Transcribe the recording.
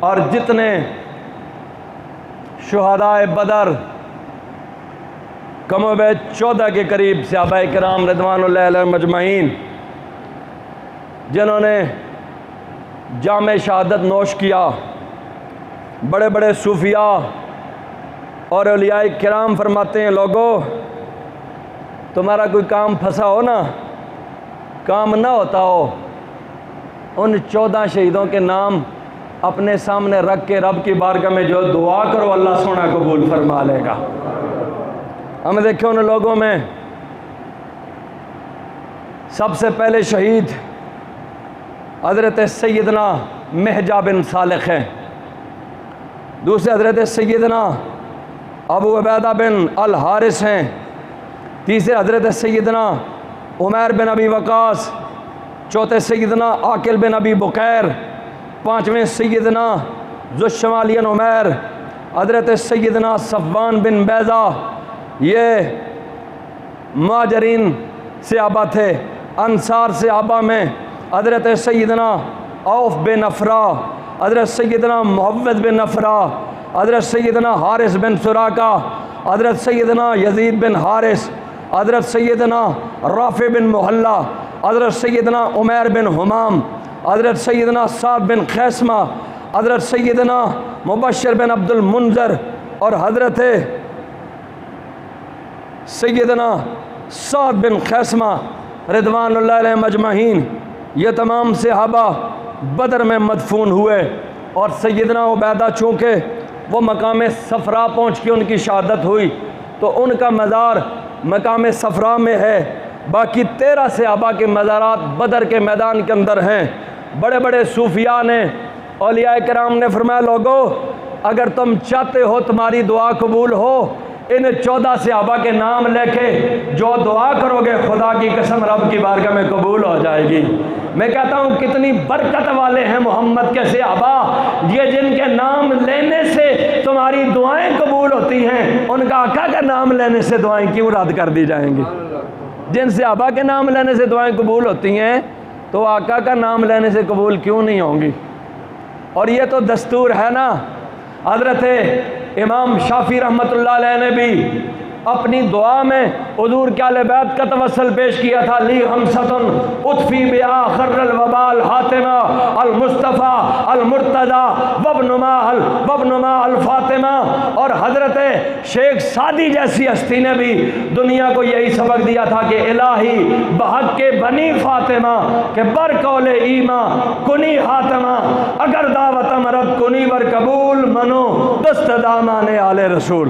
اور جتنے شہداء بدر کم و بیش 14 کے قریب صحابہ کرام رضوان اللہ علیہم مجمعین جنہوں نے جام شہادت نوش کیا، بڑے بڑے صوفیاء اور اولیاء کرام فرماتے ہیں لوگوں تمہارا کوئی کام پھنسا ہو نا، کام نہ ہوتا ہو، ان 14 شہیدوں کے نام اپنے سامنے رکھ کے رب کی بارگاہ میں جو دعا کرو اللہ سونا قبول فرما لے گا۔ ہم دیکھیں ان لوگوں میں سب سے پہلے شہید حضرت سیدنا مہجا بن صالح ہیں، دوسرے حضرت سیدنا ابو عبیدہ بن الحارث ہیں، تیسرے حضرت سیدنا عمیر بن ابی وقاص، چوتھے سیدنا عاقل بن ابی بکیر، پانچویں سیدنا ذو الشمالین عمیر، حضرت سیدنا صفوان بن بیضہ، یہ مہاجرین صحابہ تھے۔ انصار صحابہ میں حضرت سیدنا عوف بن افرا، حضرت سیدنا محمد بن افرا، حضرت سیدنا حارث بن سراقہ، حضرت سیدنا یزید بن حارث، حضرت سیدنا رافع بن محلہ، حضرت سیدنا عمیر بن حمام، حضرت سیدنا سعد بن خیسمہ، حضرت سیدنا مبشر بن عبد المنذر اور حضرت سیدنا سعد بن خیسمہ رضوان اللہ علیہ مجمعین، یہ تمام صحابہ بدر میں مدفون ہوئے۔ اور سیدنا عبیدہ چونکہ وہ مقام صفرا پہنچ کے ان کی شہادت ہوئی تو ان کا مزار مقام صفرا میں ہے، باقی 13 صحابہ کے مزارات بدر کے میدان کے اندر ہیں۔ بڑے بڑے صوفیاء نے، اولیاء کرام نے فرمایا لوگو اگر تم چاہتے ہو تمہاری دعا قبول ہو، ان 14 صحابہ کے نام لے کے جو دعا کرو گے خدا کی قسم رب کی بارگاہ میں قبول ہو جائے گی۔ میں کہتا ہوں کتنی برکت والے ہیں محمد کے صحابہ، یہ جن کے نام لینے سے تمہاری دعائیں قبول ہوتی ہیں، ان کا آقا کا نام لینے سے دعائیں کیوں رد کر دی جائیں گی؟ جن صحابہ کے نام لینے سے دعائیں قبول ہوتی ہیں تو آقا کا نام لینے سے قبول کیوں نہیں ہوں گی؟ اور یہ تو دستور ہے نا۔ حضرت امام شافعی رحمۃ اللہ علیہ نے بھی اپنی دعا میں حضور کے اہل بیت کا توسل پیش کیا تھا، لی خمسۃ اطفی بہا خر الوبال حاتمہ المصطفیٰ المرتضی وابن ما الفاطمہ۔ اور حضرت شیخ سعدی جیسی ہستی نے بھی دنیا کو یہی سبق دیا تھا کہ الہی بحق کے بنی فاطمہ کہ بر قول ایماں کنی حاتمہ، اگر دعوت مرد کنی بر قبول منو دست دامان آل رسول۔